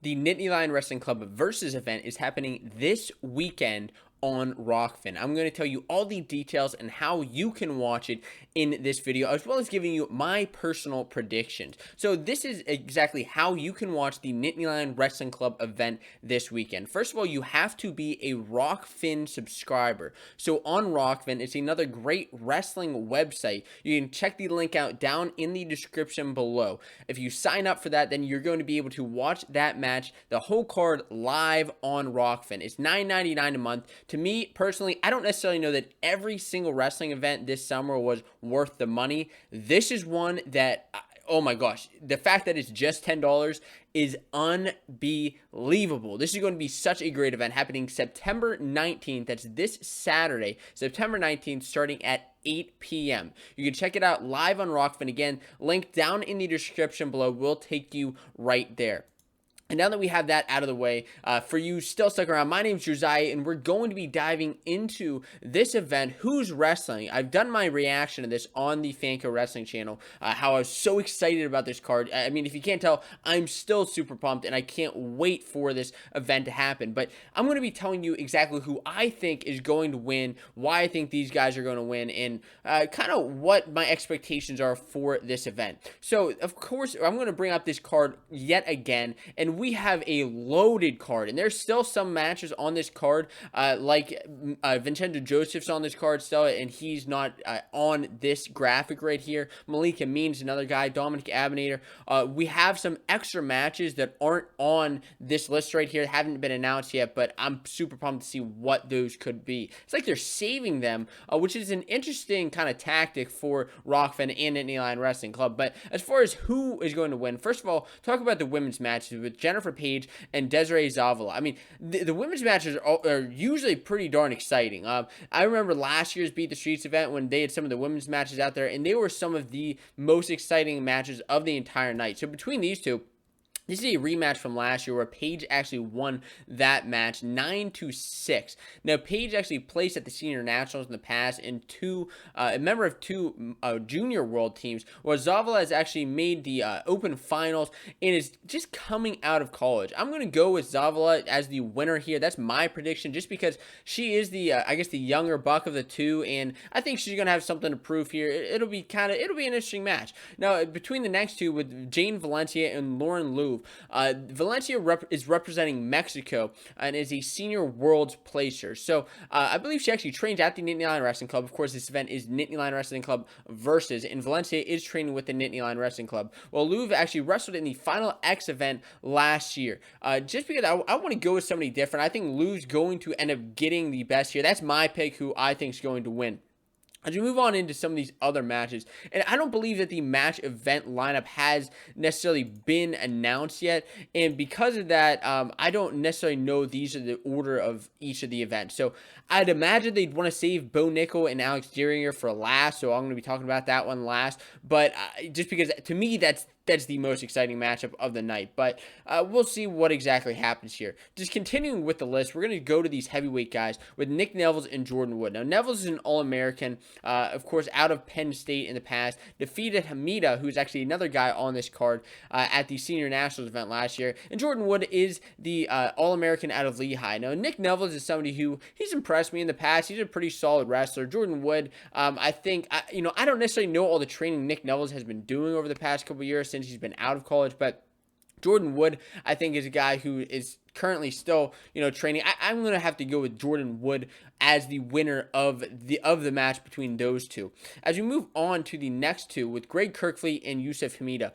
the Nittany Lion Wrestling Club versus event is happening this weekend on Rokfin. I'm going to tell you all the details and how you can watch it in this video, as well as giving you my personal predictions. So this is exactly how you can watch the Nittany Lion Wrestling Club event this weekend. First of all, you have to be a Rokfin subscriber. So on Rokfin, it's another great wrestling website. You can check the link out down in the description below. If you sign up for that, then you're going to be able to watch that match, the whole card, live on Rokfin. It's $9.99 a month. To me, personally, I don't necessarily know that every single wrestling event this summer was worth the money. This is one that, oh my gosh, the fact that it's just $10 is unbelievable. This is going to be such a great event happening September 19th. That's this Saturday, September 19th, starting at 8 p.m. You can check it out live on Rokfin. Again, link down in the description below will take you right there. And now that we have that out of the way, for you still stuck around, my name's Josiah, and we're going to be diving into this event, Who's Wrestling. I've done my reaction to this on the Fanco Wrestling channel, how I was so excited about this card. I mean, if you can't tell, I'm still super pumped, and I can't wait for this event to happen. But I'm going to be telling you exactly who I think is going to win, why I think these guys are going to win, and kind of what my expectations are for this event. So, of course, I'm going to bring up this card yet again, and we have a loaded card, and there's still some matches on this card, like Vincenzo Joseph's on this card still, and he's not on this graphic right here. Malik Amin's another guy, Dominic Abinator. We have some extra matches that aren't on this list right here, haven't been announced yet, but I'm super pumped to see what those could be. It's like they're saving them, which is an interesting kind of tactic for Rokfin and Nittany Lion Wrestling Club. But as far as who is going to win, first of all, talk about the women's matches with Jennifer Page and Desiree Zavala. I mean, the women's matches are usually pretty darn exciting. I remember last year's Beat the Streets event when they had some of the women's matches out there, and they were some of the most exciting matches of the entire night. So between these two, this is a rematch from last year where Paige actually won that match 9-6. Now, Paige actually placed at the Senior Nationals in the past in a member of two junior world teams, where Zavala has actually made the open finals and is just coming out of college. I'm going to go with Zavala as the winner here. That's my prediction, just because she is the, I guess, the younger buck of the two, and I think she's going to have something to prove here. It'll be an interesting match. Now, between the next two, with Jane Valencia and Lauren Louvre, Valencia is representing Mexico and is a senior world's placer. So I believe she actually trains at the Nittany Lion Wrestling Club. Of course, this event is Nittany Lion Wrestling Club versus, and Valencia is training with the Nittany Lion Wrestling Club. Well, Louvre actually wrestled in the Final X event last year. Just because I want to go with somebody different, I think Lou's going to end up getting the best here. That's my pick, who I think is going to win. As we move on into some of these other matches, and I don't believe that the match event lineup has necessarily been announced yet, and because of that, I don't necessarily know these are the order of each of the events. So I'd imagine they'd want to save Bo Nickel and Alex Darien for last, so I'm going to be talking about that one last, but just because to me that's the most exciting matchup of the night. But we'll see what exactly happens here. Just continuing with the list, we're going to go to these heavyweight guys with Nick Neville and Jordan Wood. Now, Neville is an All-American, of course, out of Penn State in the past. Defeated Hamidah, who's actually another guy on this card, at the Senior Nationals event last year. And Jordan Wood is the All-American out of Lehigh. Now, Nick Neville is somebody who, he's impressed me in the past. He's a pretty solid wrestler. Jordan Wood, I think, I don't necessarily know all the training Nick Neville has been doing over the past couple years since he's been out of college, but Jordan Wood, I think, is a guy who is currently still, training. I'm going to have to go with Jordan Wood as the winner of the match between those two. As we move on to the next two with Greg Kirkley and Youssef Hamidah.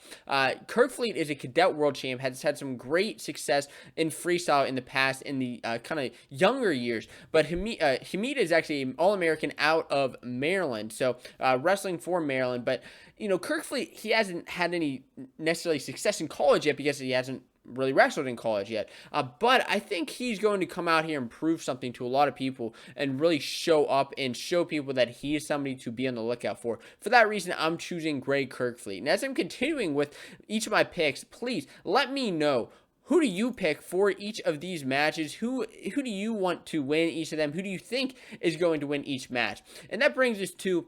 Kirkley is a cadet world champ, has had some great success in freestyle in the past in the kind of younger years, but Hamidah is actually an All-American out of Maryland, so wrestling for Maryland, but Kirkley, he hasn't had any necessarily success in college yet because he hasn't really wrestled in college yet, but I think he's going to come out here and prove something to a lot of people and really show up and show people that he is somebody to be on the lookout for. For that reason, I'm choosing Greg Kirkley. And as I'm continuing with each of my picks, please let me know, who do you pick for each of these matches? Who do you want to win each of them? Who do you think is going to win each match? And that brings us to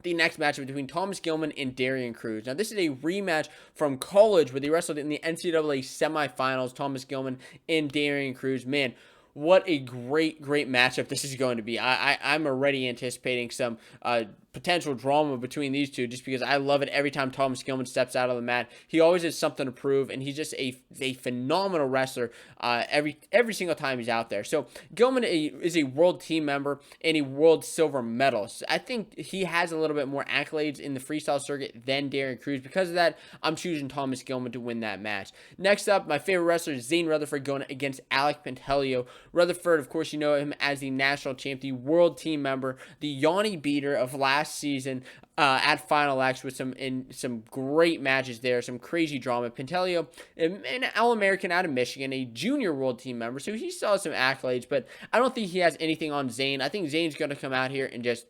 the next matchup between Thomas Gilman and Darien Cruz. Now, this is a rematch from college where they wrestled in the NCAA semifinals, Thomas Gilman and Darien Cruz. Man, what a great matchup this is going to be. I'm already anticipating some potential drama between these two, just because I love it every time Thomas Gilman steps out of the mat. He always has something to prove, and he's just a phenomenal wrestler every single time he's out there. So Gilman is a world team member and a world silver medalist. So I think he has a little bit more accolades in the freestyle circuit than Darien Cruz. Because of that, I'm choosing Thomas Gilman to win that match. Next up, my favorite wrestler is Zane Rutherford going against Pentellio. Rutherford, of course, you know him as the national champ, the world team member, the Yanni beater of last season at Final X, with some great matches there, some crazy drama. Pentellio, an All-American out of Michigan, a junior world team member, so he still has some accolades, but I don't think he has anything on Zane. I think Zane's going to come out here and just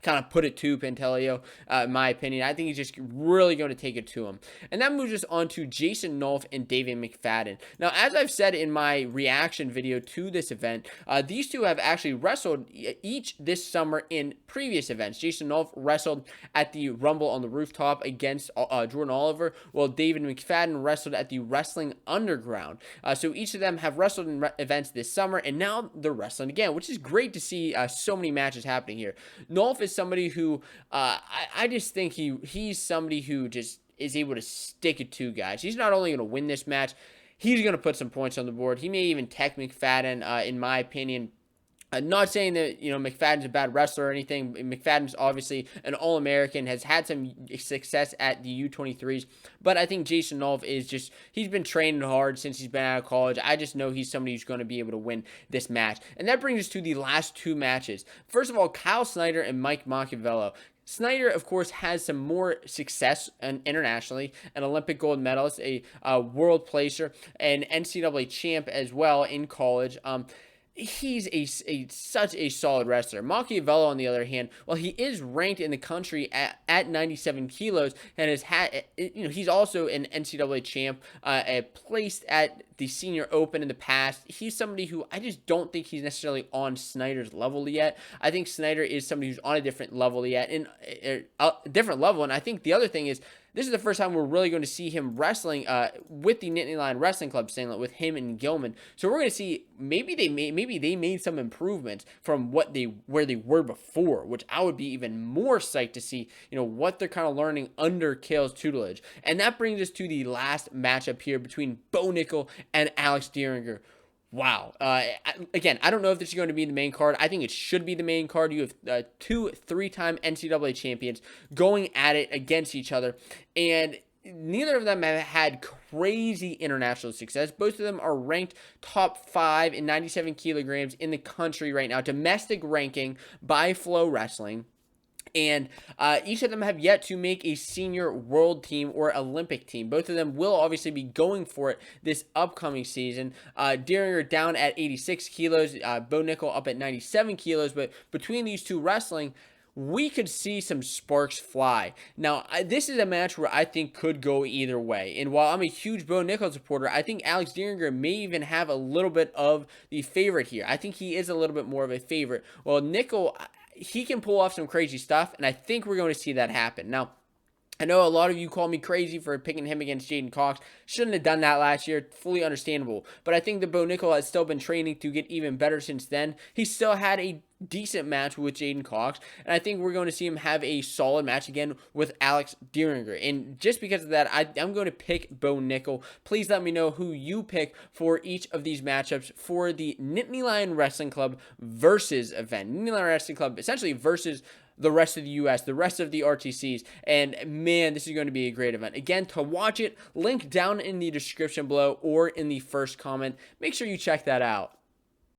kind of put it to Pentellio, in my opinion. I think he's just really going to take it to him. And that moves us on to Jason Nolt and David Mcfadden. Now, as I've said in my reaction video to this event, these two have actually wrestled each this summer in previous events. Jason Nolt wrestled at the Rumble on the Rooftop against Jordan Oliver, while David Mcfadden wrestled at the Wrestling Underground. So each of them have wrestled in events this summer, and now they're wrestling again, which is great to see so many matches happening here. Nolt is somebody who I just think he's somebody who just is able to stick it to guys. He's not only going to win this match, he's going to put some points on the board. He may even tech Mcfadden, in my opinion. I'm not saying that, Mcfadden's a bad wrestler or anything. Mcfadden's obviously an All-American, has had some success at the U23s, but I think Jason Nolt he's been training hard since he's been out of college. I just know he's somebody who's going to be able to win this match. And that brings us to the last two matches. First of all, Kyle Snyder and Mike Machiavello. Snyder, of course, has some more success internationally, an Olympic gold medalist, a world placer, an NCAA champ as well in college. He's such a solid wrestler. Machiavello, on the other hand, well, he is ranked in the country at 97 kilos, and he's also an NCAA champ, placed at the Senior Open in the past. He's somebody who I just don't think he's necessarily on Snyder's level yet. I think Snyder is somebody who's on a different level yet, and I think the other thing is, this is the first time we're really going to see him wrestling with the Nittany Lion Wrestling Club singlet with him and Gilman. So we're going to see maybe they made some improvements from where they were before, which I would be even more psyched to see. What they're kind of learning under Kale's tutelage. And that brings us to the last matchup here between Bo Nickel and Alex Dieringer. Wow. Again, I don't know if this is going to be the main card. I think it should be the main card. You have two 3-time NCAA champions going at it against each other, and neither of them have had crazy international success. Both of them are ranked top 5 in 97 kilograms in the country right now, domestic ranking by Flow Wrestling. And each of them have yet to make a senior world team or Olympic team. Both of them will obviously be going for it this upcoming season. Dieringer down at 86 kilos, Bo Nickel up at 97 kilos. But between these two wrestling, we could see some sparks fly. Now, this is a match where I think could go either way. And while I'm a huge Bo Nickel supporter, I think Alex Dieringer may even have a little bit of the favorite here. I think he is a little bit more of a favorite. Well, Nickel, he can pull off some crazy stuff, and I think we're going to see that happen. Now, I know a lot of you call me crazy for picking him against Jaden Cox. Shouldn't have done that last year. Fully understandable. But I think that Bo Nickel has still been training to get even better since then. He still had a decent match with Jaden Cox, and I think we're going to see him have a solid match again with Alex Dieringer. And just because of that, I'm going to pick Bo Nickel. Please let me know who you pick for each of these matchups for the Nittany Lion Wrestling Club versus event. Nittany Lion Wrestling Club essentially versus the rest of the U.S., the rest of the RTCs, and man, this is going to be a great event. Again, to watch it, link down in the description below or in the first comment. Make sure you check that out.